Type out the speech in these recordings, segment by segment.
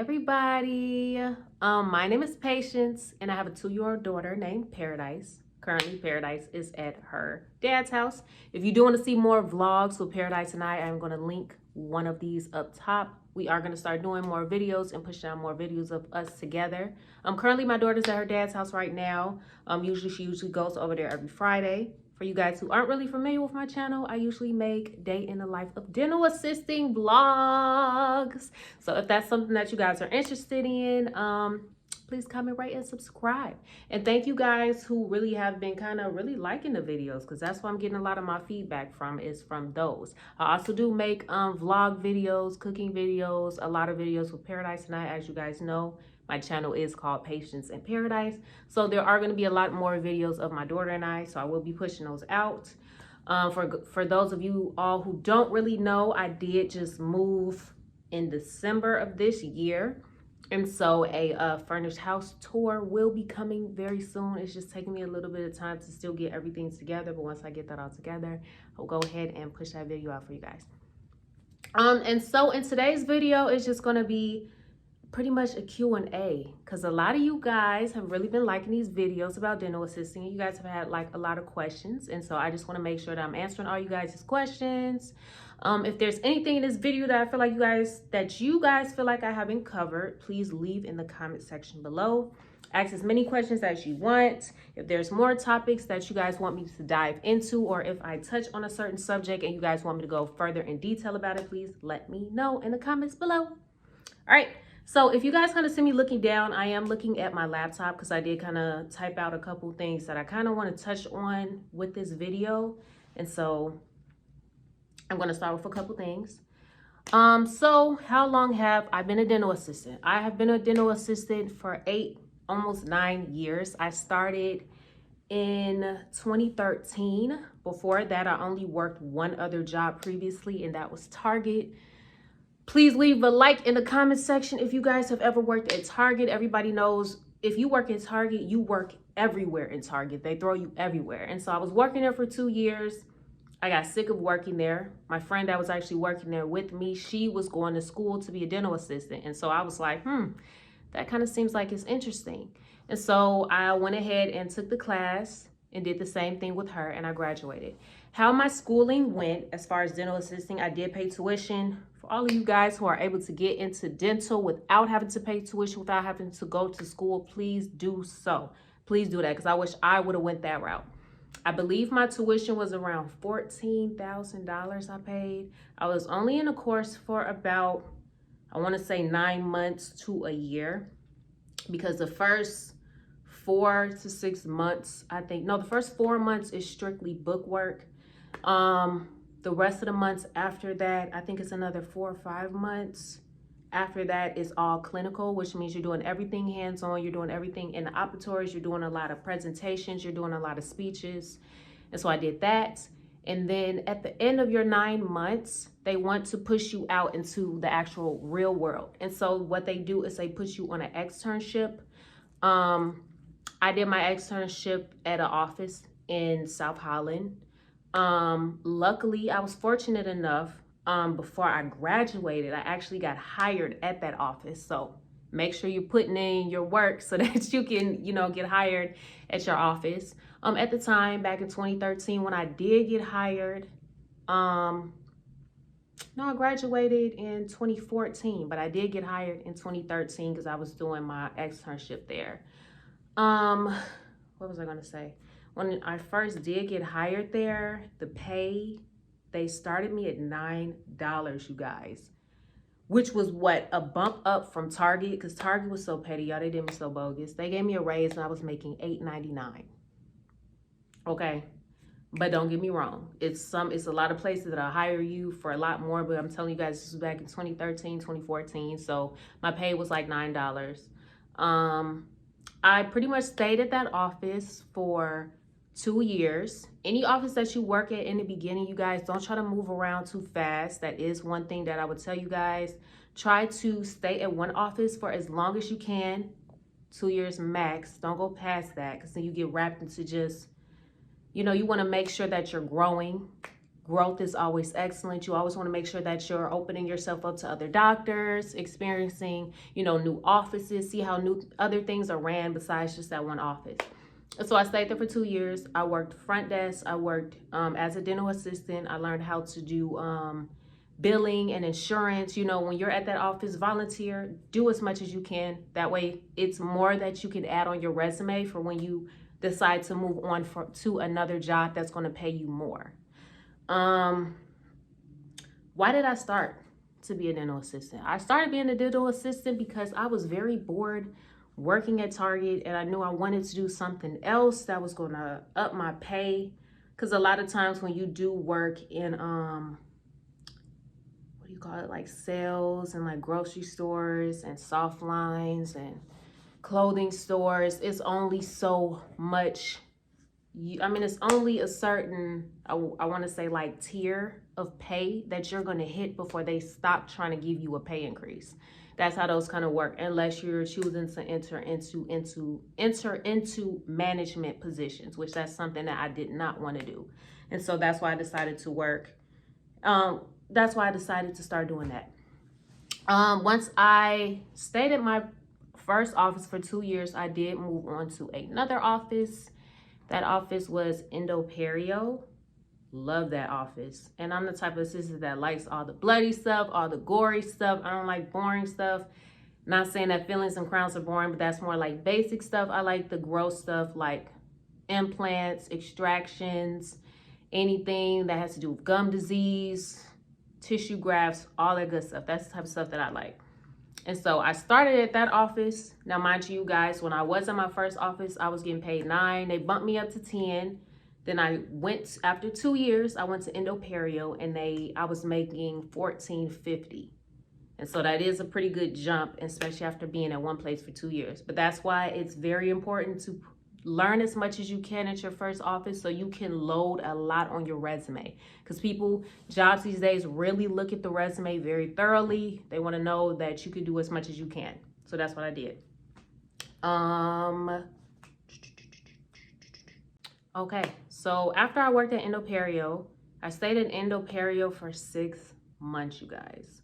everybody. My name is Patience and I have a 2-year-old daughter named Paradise. Currently Paradise is at her dad's house. If you do want to see more vlogs with Paradise and I'm going to link one of these up top. We are going to start doing more videos and push out more videos of us together. Currently my daughter's at her dad's house right now. She usually goes over there every Friday. For you guys who aren't really familiar with my channel, I usually make day in the life of dental assisting vlogs. So if that's something that you guys are interested in, please comment, rate, and subscribe. And thank you guys who really have been kind of really liking the videos, because that's why I'm getting a lot of my feedback from those. I also do make vlog videos, cooking videos, a lot of videos with Paradise and as you guys know. My channel is called Patience in Paradise. So there are going to be a lot more videos of my daughter and I. So I will be pushing those out. For those of you all who don't really know, I did just move in December of this year. And so a furnished house tour will be coming very soon. It's just taking me a little bit of time to still get everything together. But once I get that all together, I'll go ahead and push that video out for you guys. And so in today's video, it's just going to be pretty much a Q&A, because a lot of you guys have really been liking these videos about dental assisting. You guys have had like a lot of questions, and so I just want to make sure that I'm answering all you guys' questions. If there's anything in this video that I feel like you guys feel like I haven't covered, please leave in the comment section below. Ask as many questions as you want. If there's more topics that you guys want me to dive into, or if I touch on a certain subject and you guys want me to go further in detail about it, please let me know in the comments below. All right. So if you guys kind of see me looking down, I am looking at my laptop because I did kind of type out a couple things that I kind of want to touch on with this video. And so I'm going to start with a couple things. So how long have I been a dental assistant? I have been a dental assistant for almost 9 years. I started in 2013. Before that, I only worked one other job previously, and that was Target. Please leave a like in the comment section if you guys have ever worked at Target. Everybody knows if you work at Target, you work everywhere in Target. They throw you everywhere. And so I was working there for 2 years. I got sick of working there. My friend that was actually working there with me, she was going to school to be a dental assistant. And so I was like, that kind of seems like it's interesting. And so I went ahead and took the class and did the same thing with her, and I graduated. How my schooling went as far as dental assisting, I did pay tuition. For all of you guys who are able to get into dental without having to pay tuition, without having to go to school, please do so. Please do that, because I wish I would have went that route. I believe my tuition was around $14,000 I paid. I was only in a course for about, I want to say 9 months to a year, because the first 4 to 6 months, the first 4 months is strictly book work. The rest of the months after that, I think it's another 4 or 5 months. After that is all clinical, which means you're doing everything hands-on. You're doing everything in the operatories. You're doing a lot of presentations. You're doing a lot of speeches. And so I did that. And then at the end of your 9 months, they want to push you out into the actual real world. And so what they do is they put you on an externship. I did my externship at an office in South Holland. Luckily, I was fortunate enough, before I graduated, I actually got hired at that office. So make sure you're putting in your work so that you can, get hired at your office. At the time, back in 2013, when I did get hired, I graduated in 2014, but I did get hired in 2013 because I was doing my externship there. What was I going to say? When I first did get hired there, the pay, they started me at $9, you guys, which was a bump up from Target, because Target was so petty, y'all. They did me so bogus. They gave me a raise and I was making $8.99. Okay. But don't get me wrong. It's a lot of places that'll hire you for a lot more, but I'm telling you guys, this was back in 2013, 2014. So my pay was like $9. I pretty much stayed at that office for 2 years. Any office that you work at in the beginning, you guys, don't try to move around too fast. That is one thing that I would tell you guys. Try to stay at one office for as long as you can, 2 years max. Don't go past that, because then you get wrapped into just, you want to make sure that you're growing growth is always excellent. You always want to make sure that you're opening yourself up to other doctors, experiencing, new offices, see how new other things are ran besides just that one office. So I stayed there for 2 years. I worked front desk. I worked as a dental assistant. I learned how to do billing and insurance. When you're at that office, volunteer, do as much as you can. That way it's more that you can add on your resume for when you decide to move on to another job that's going to pay you more. Why did I start to be a dental assistant? I started being a dental assistant because I was very bored working at Target, and I knew I wanted to do something else that was going to up my pay. Because a lot of times when you do work in like sales and like grocery stores and soft lines and clothing stores, it's only so much. It's only a certain, I want to say, like tier of pay that you're going to hit before they stop trying to give you a pay increase. That's how those kind of work, unless you're choosing to enter into management positions, which that's something that I did not want to do. And so that's why I decided to work. That's why I decided to start doing that. Once I stayed at my first office for 2 years, I did move on to another office. That office was Endo-Perio. Love that office. And I'm the type of assistant that likes all the bloody stuff, all the gory stuff. I don't like boring stuff. Not saying that fillings and crowns are boring, but that's more like basic stuff. I like the gross stuff like implants, extractions, anything that has to do with gum disease, tissue grafts, all that good stuff. That's the type of stuff that I like. And so I started at that office. Now, mind you guys, when I was in my first office, I was getting paid $9. They bumped me up to $10. Then I went, after 2 years, I went to Endo-Perio, and I was making $14.50. And so that is a pretty good jump, especially after being at one place for 2 years. But that's why it's very important to learn as much as you can at your first office so you can load a lot on your resume. Because jobs these days really look at the resume very thoroughly. They want to know that you can do as much as you can. So that's what I did. Okay, so after I worked at Endo-Perio, I stayed at Endo-Perio for 6 months, you guys.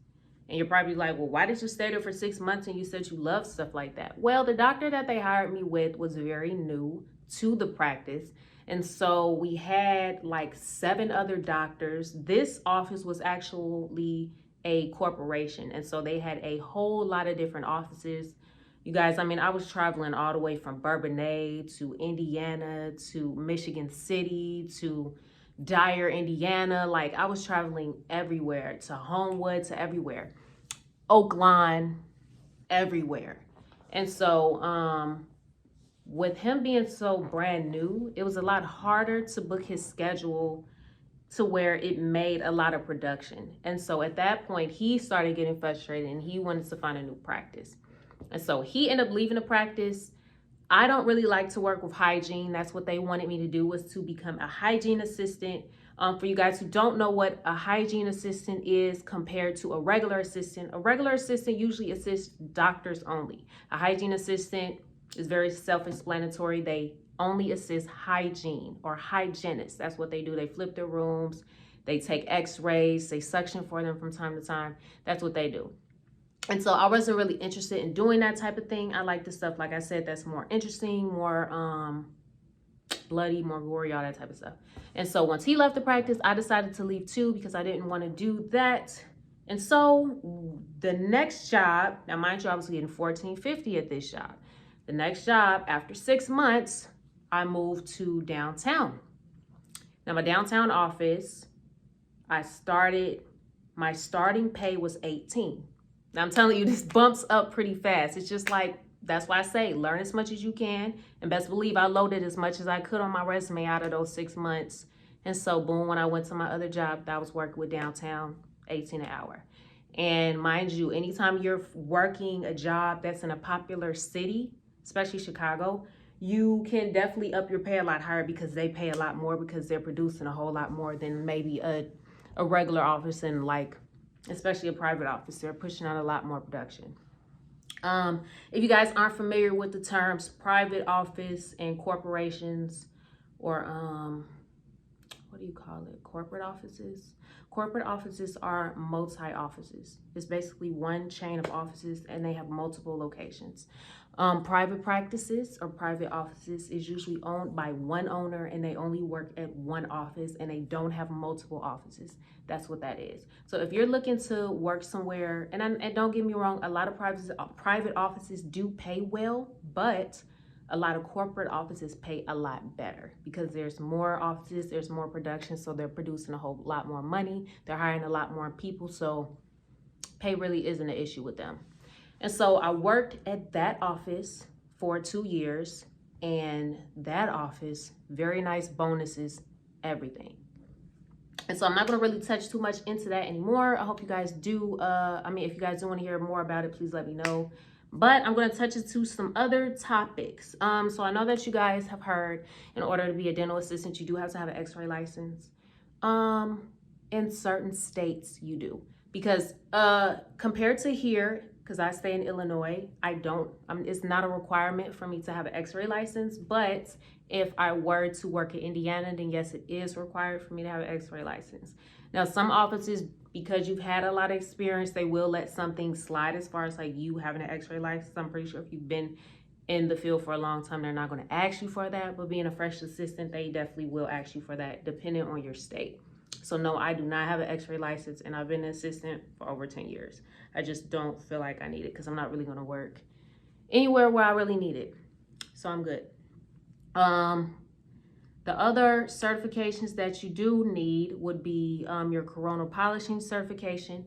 And you're probably like, well, why did you stay there for 6 months and you said you love stuff like that? Well, the doctor that they hired me with was very new to the practice. And so we had like 7 other doctors. This office was actually a corporation. And so they had a whole lot of different offices. You guys, I was traveling all the way from Bourbonnais to Indiana to Michigan City to Dyer, Indiana. Like, I was traveling everywhere, to Homewood, to everywhere. Oaklawn, everywhere. And so with him being so brand new, it was a lot harder to book his schedule to where it made a lot of production. And so at that point, he started getting frustrated and he wanted to find a new practice. And so he ended up leaving the practice. I don't really like to work with hygiene. That's what they wanted me to do, was to become a hygiene assistant. For you guys who don't know what a hygiene assistant is compared to a regular assistant usually assists doctors only. A hygiene assistant is very self-explanatory. They only assist hygiene or hygienists. That's what they do. They flip their rooms. They take x-rays. They suction for them from time to time. That's what they do. And so I wasn't really interested in doing that type of thing. I like the stuff, like I said, that's more interesting, more bloody, more gory, all that type of stuff. And so once he left the practice, I decided to leave too because I didn't want to do that. And so the next job, now mind you, I was getting $14.50 at this job. The next job, after 6 months, I moved to downtown. Now my downtown office, my starting pay was $18. Now I'm telling you, this bumps up pretty fast. It's just like, that's why I say learn as much as you can. And best believe I loaded as much as I could on my resume out of those 6 months. And so boom, when I went to my other job that I was working with downtown, $18 an hour. And mind you, anytime you're working a job that's in a popular city, especially Chicago, you can definitely up your pay a lot higher because they pay a lot more because they're producing a whole lot more than maybe a regular office, and like, especially a private office, they're pushing out a lot more production. If you guys aren't familiar with the terms private office and corporations, or what do you call it? Corporate offices. Corporate offices are multi-offices. It's basically one chain of offices and they have multiple locations. Private practices or private offices is usually owned by one owner and they only work at one office and they don't have multiple offices. That's what that is. So if you're looking to work somewhere, and don't get me wrong, a lot of private offices do pay well, but a lot of corporate offices pay a lot better because there's more offices, there's more production, so they're producing a whole lot more money, they're hiring a lot more people, so pay really isn't an issue with them. And so I worked at that office for 2 years, and that office, very nice bonuses, everything. And so I'm not going to really touch too much into that anymore. I hope you guys do, if you guys do want to hear more about it, please let me know. But I'm going to touch into some other topics. So I know that you guys have heard in order to be a dental assistant, you do have to have an x-ray license. In certain states you do. Because compared to here, because I stay in Illinois, it's not a requirement for me to have an x-ray license. But if I were to work in Indiana, then yes, it is required for me to have an x-ray license. Now, some offices, because you've had a lot of experience, they will let something slide as far as like you having an x-ray license. I'm pretty sure if you've been in the field for a long time, they're not going to ask you for that. But being a fresh assistant, they definitely will ask you for that, depending on your state. So no, I do not have an x-ray license, and I've been an assistant for over 10 years. I just don't feel like I need it because I'm not really going to work anywhere where I really need it. So I'm good. The other certifications that you do need would be your coronal polishing certification.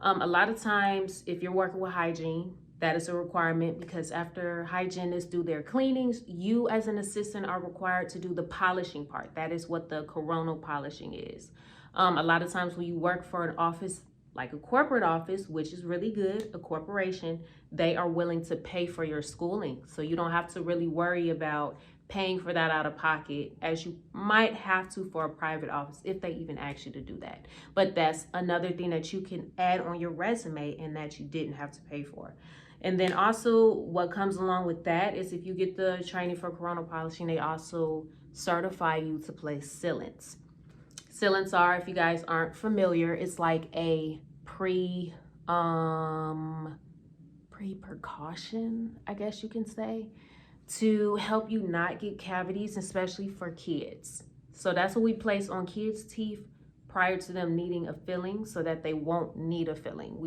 A lot of times, if you're working with hygiene, that is a requirement because after hygienists do their cleanings, you as an assistant are required to do the polishing part. That is what the coronal polishing is. A lot of times when you work for an office, like a corporate office, which is really good, a corporation, they are willing to pay for your schooling. So you don't have to really worry about paying for that out of pocket as you might have to for a private office if they even ask you to do that. But that's another thing that you can add on your resume and that you didn't have to pay for. And then also what comes along with that is if you get the training for coronal polishing, they also certify you to place sealants. Sealants are, if you guys aren't familiar, it's like a precaution, I guess you can say, to help you not get cavities, especially for kids. So that's what we place on kids' teeth prior to them needing a filling so that they won't need a filling.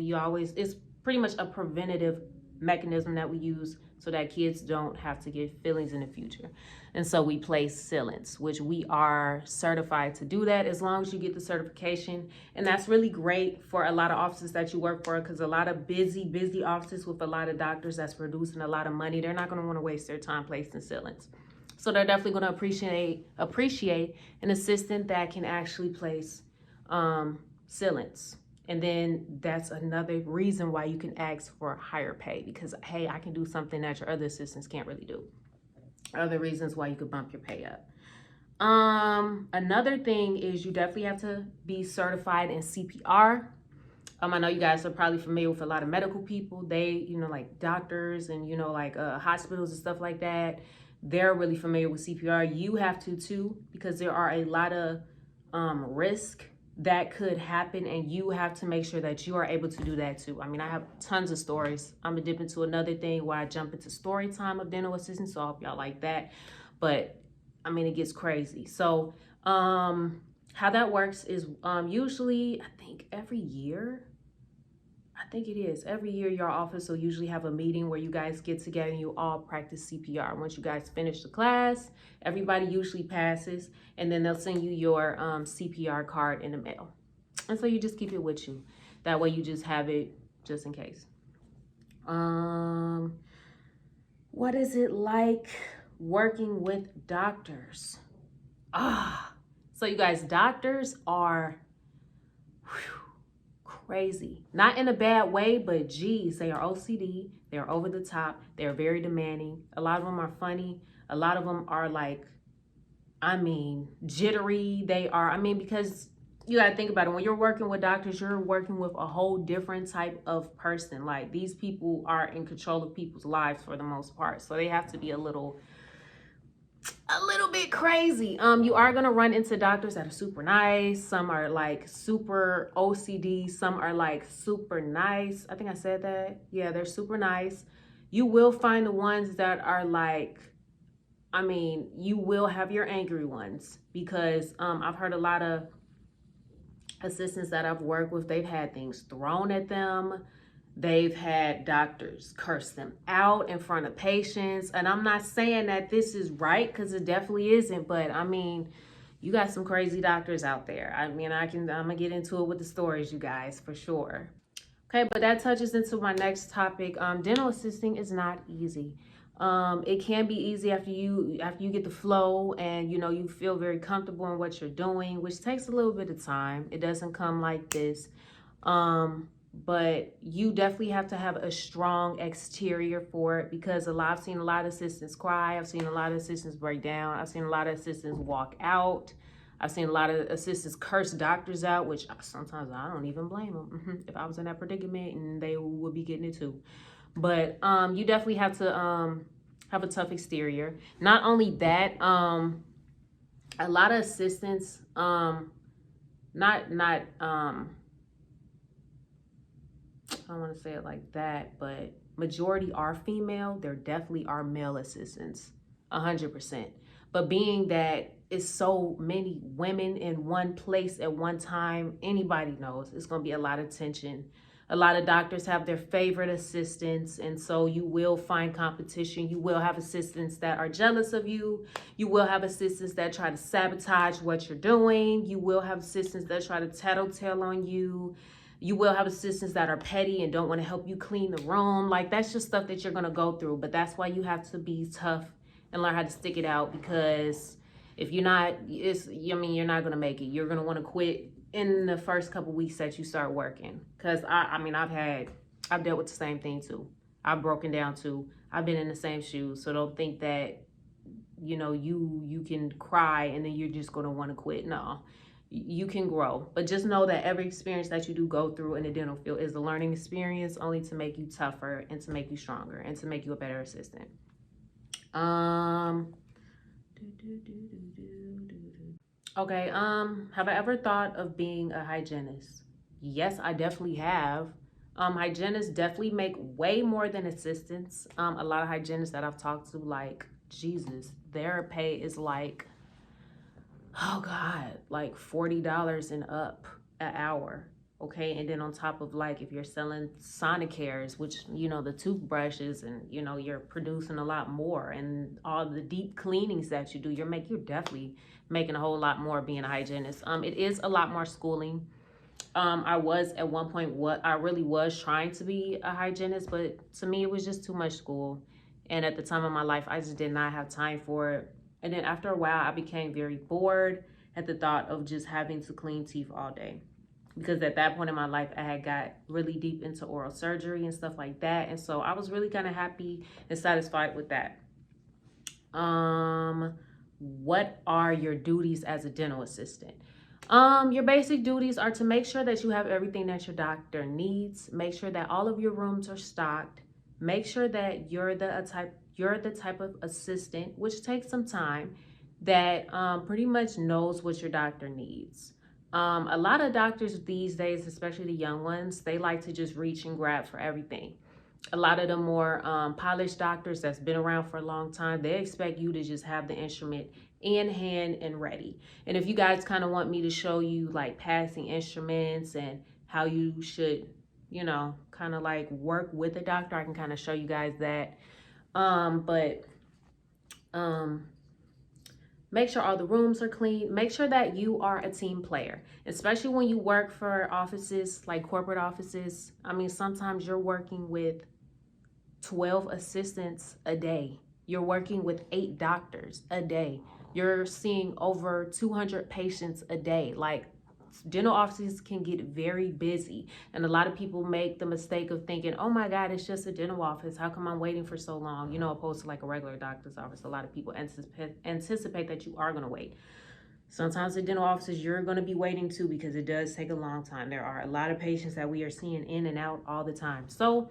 It's pretty much a preventative mechanism that we use so that kids don't have to get fillings in the future. And so we place sealants, which we are certified to do that as long as you get the certification. And that's really great for a lot of offices that you work for because a lot of busy offices with a lot of doctors that's producing a lot of money, they're not going to want to waste their time placing sealants. So they're definitely going to appreciate an assistant that can actually place sealants. And then that's another reason why you can ask for higher pay because, hey, I can do something that your other assistants can't really do. Other reasons why you could bump your pay up. Another thing is you definitely have to be certified in CPR. I know you guys are probably familiar with a lot of medical people. They, like doctors and, hospitals and stuff like that. They're really familiar with CPR. You have to too because there are a lot of risk that could happen and you have to make sure that you are able to do that too. I have tons of stories. I'm gonna dip into another thing where I jump into story time of dental assistants, so I hope y'all like that. But it gets crazy. So how that works is usually, I think every year your office will usually have a meeting where you guys get together and you all practice CPR. Once you guys finish the class, everybody usually passes, and then they'll send you your CPR card in the mail. And so you just keep it with you. That way you just have it just in case. What is it like working with doctors? So you guys, doctors are crazy. Not in a bad way, but geez, they are OCD. They're over the top. They're very demanding. A lot of them are funny. A lot of them are jittery. They are, because you got to think about it. When you're working with doctors, you're working with a whole different type of person. Like these people are in control of people's lives for the most part. So they have to be a little a little bit crazy. You are gonna run into doctors that are super nice. Some are like super OCD. Some are like super nice. I think I said that. Yeah, they're super nice. You will find the ones that are like, I mean, you will have your angry ones because I've heard a lot of assistants that I've worked with, they've had things thrown at them. They've had doctors curse them out in front of patients. And I'm not saying that this is right, because it definitely isn't. But I mean, you got some crazy doctors out there. I mean, I'm gonna get into it with the stories, you guys, for sure. Okay, but that touches into my next topic. Dental assisting is not easy. It can be easy after you get the flow and you feel very comfortable in what you're doing, which takes a little bit of time. It doesn't come like this. But you definitely have to have a strong exterior for it, because I've seen a lot of assistants cry. I've seen a lot of assistants break down. I've seen a lot of assistants walk out. I've seen a lot of assistants curse doctors out, which sometimes I don't even blame them. If I was in that predicament, and they would be getting it too. But you definitely have to have a tough exterior. Not only that, a lot of assistants, not I don't want to say it like that, but majority are female. There definitely are male assistants, 100%. But being that it's so many women in one place at one time, anybody knows it's going to be a lot of tension. A lot of doctors have their favorite assistants, and so you will find competition. You will have assistants that are jealous of you. You will have assistants that try to sabotage what you're doing. You will have assistants that try to tattletale on you. You will have assistants that are petty and don't want to help you clean the room. Like, that's just stuff that you're going to go through. But that's why you have to be tough and learn how to stick it out, because if you're not, you're not going to make it. You're going to want to quit in the first couple weeks that you start working. Because I've dealt with the same thing too. I've broken down too. I've been in the same shoes. So don't think that, you can cry and then you're just going to want to quit. No. You can grow, but just know that every experience that you do go through in the dental field is a learning experience, only to make you tougher and to make you stronger and to make you a better assistant. Okay, have I ever thought of being a hygienist? Yes, I definitely have. Hygienists definitely make way more than assistants. A lot of hygienists that I've talked to, like, Jesus, their pay is like, oh God, like $40 and up an hour. Okay. And then on top of, like, if you're selling Sonicares, which, the toothbrushes, and, you're producing a lot more, and all the deep cleanings that you do, you're definitely making a whole lot more being a hygienist. It is a lot more schooling. I was at one point, I really was trying to be a hygienist, but to me, it was just too much school. And at the time of my life, I just did not have time for it. And then after a while, I became very bored at the thought of just having to clean teeth all day. Because at that point in my life, I had got really deep into oral surgery and stuff like that. And so I was really kind of happy and satisfied with that. What are your duties as a dental assistant? Your basic duties are to make sure that you have everything that your doctor needs. Make sure that all of your rooms are stocked. Make sure that you're the type of assistant, which takes some time, that pretty much knows what your doctor needs. A lot of doctors these days, especially the young ones, they like to just reach and grab for everything. A lot of the more polished doctors that's been around for a long time, they expect you to just have the instrument in hand and ready. And if you guys kind of want me to show you, like, passing instruments and how you should, kind of like work with a doctor, I can kind of show you guys that. Make sure all the rooms are clean. Make sure that you are a team player, especially when you work for offices, like corporate offices. I mean, sometimes you're working with 12 assistants a day. You're working with 8 doctors a day. You're seeing over 200 patients a day. Like, dental offices can get very busy, and a lot of people make the mistake of thinking, oh my God, it's just a dental office, how come I'm waiting for so long, opposed to like a regular doctor's office. A lot of people anticipate that you are going to wait. Sometimes in dental offices you're going to be waiting too, because it does take a long time. There are a lot of patients that we are seeing in and out all the time. So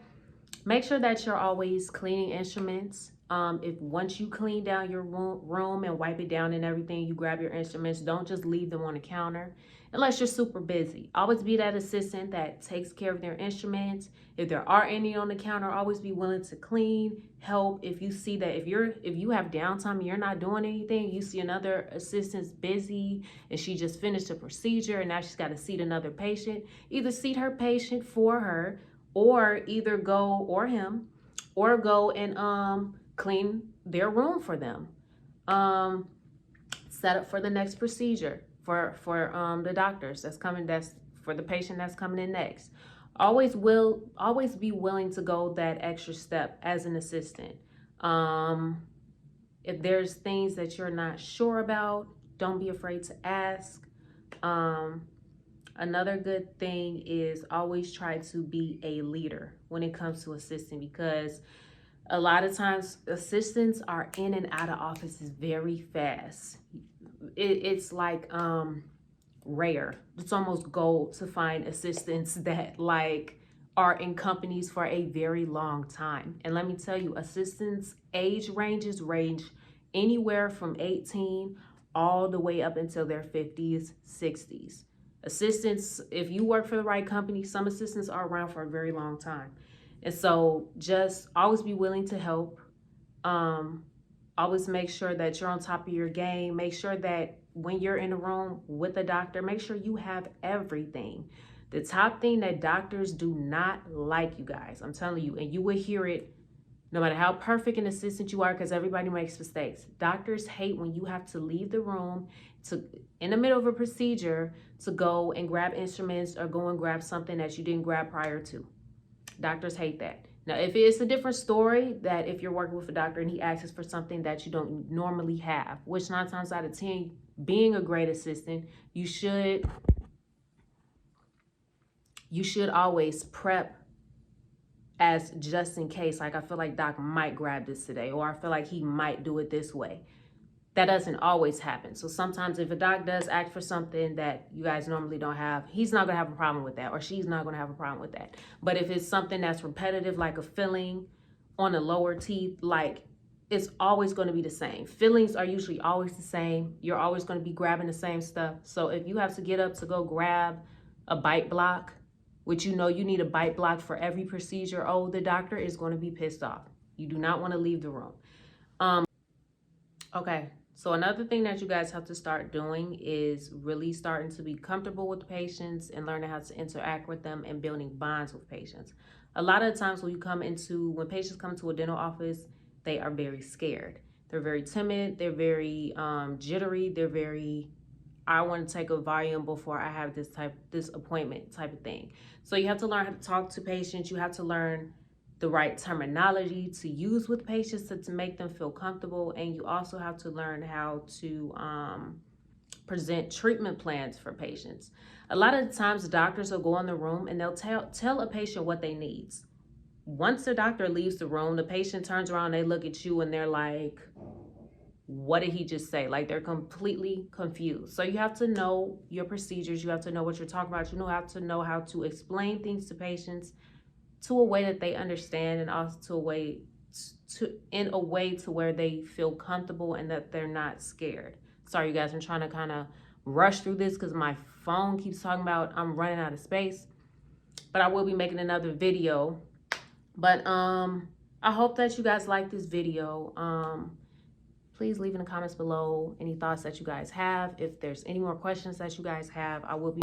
make sure that you're always cleaning instruments, If once you clean down your room and wipe it down and everything, you grab your instruments, don't just leave them on the counter unless you're super busy. Always be that assistant that takes care of their instruments. If there are any on the counter, always be willing to clean, help. If you see that if you have downtime and you're not doing anything, you see another assistant's busy and she just finished a procedure and now she's got to seat another patient, either seat her patient for her or either go, or him, or go and clean their room for them. Set up for the next procedure for the doctors that's coming, that's for the patient that's coming in next. Always be willing to go that extra step as an assistant. If there's things that you're not sure about, don't be afraid to ask. Another good thing is always try to be a leader when it comes to assisting, because a lot of times assistants are in and out of offices very fast. It's like rare. It's almost gold to find assistants that like are in companies for a very long time. And let me tell you, assistants age ranges range anywhere from 18 all the way up until their 50s, 60s. Assistants, if you work for the right company, some assistants are around for a very long time. And so just always be willing to help. Always make sure that you're on top of your game. Make sure that when you're in a room with a doctor, make sure you have everything. The top thing that doctors do not like, you guys, I'm telling you, and you will hear it no matter how perfect an assistant you are, because everybody makes mistakes. Doctors hate when you have to leave the room in the middle of a procedure to go and grab instruments or go and grab something that you didn't grab prior to. Doctors hate that. Now, if it's a different story, that if you're working with a doctor and he asks for something that you don't normally have, which 9 times out of 10, being a great assistant, you should always prep as just in case. Like, I feel like Doc might grab this today, or I feel like he might do it this way. That doesn't always happen. So sometimes if a doc does ask for something that you guys normally don't have, he's not gonna have a problem with that, or she's not gonna have a problem with that. But if it's something that's repetitive, like a filling on the lower teeth, like, it's always gonna be the same. Fillings are usually always the same. You're always gonna be grabbing the same stuff. So if you have to get up to go grab a bite block, which you know you need a bite block for every procedure, oh, the doctor is gonna be pissed off. You do not wanna leave the room. Okay. So another thing that you guys have to start doing is really starting to be comfortable with the patients and learning how to interact with them and building bonds with patients. A lot of the times when patients come to a dental office, they are very scared. They're very timid. They're very jittery. They're very, I want to take a volume before I have this appointment type of thing. So you have to learn how to talk to patients. You have to learn the right terminology to use with patients to make them feel comfortable. And you also have to learn how to present treatment plans for patients. A lot of the times doctors will go in the room and they'll tell a patient what they need. Once the doctor leaves the room, the patient turns around, they look at you and they're like, what did he just say? Like, they're completely confused. So you have to know your procedures. You have to know what you're talking about. You have to know how to explain things to patients to a way that they understand, and also in a way to where they feel comfortable and that they're not scared. Sorry, you guys, I'm trying to kind of rush through this because my phone keeps talking about I'm running out of space. But I will be making another video. But I hope that you guys like this video. Please leave in the comments below any thoughts that you guys have. If there's any more questions that you guys have, I will be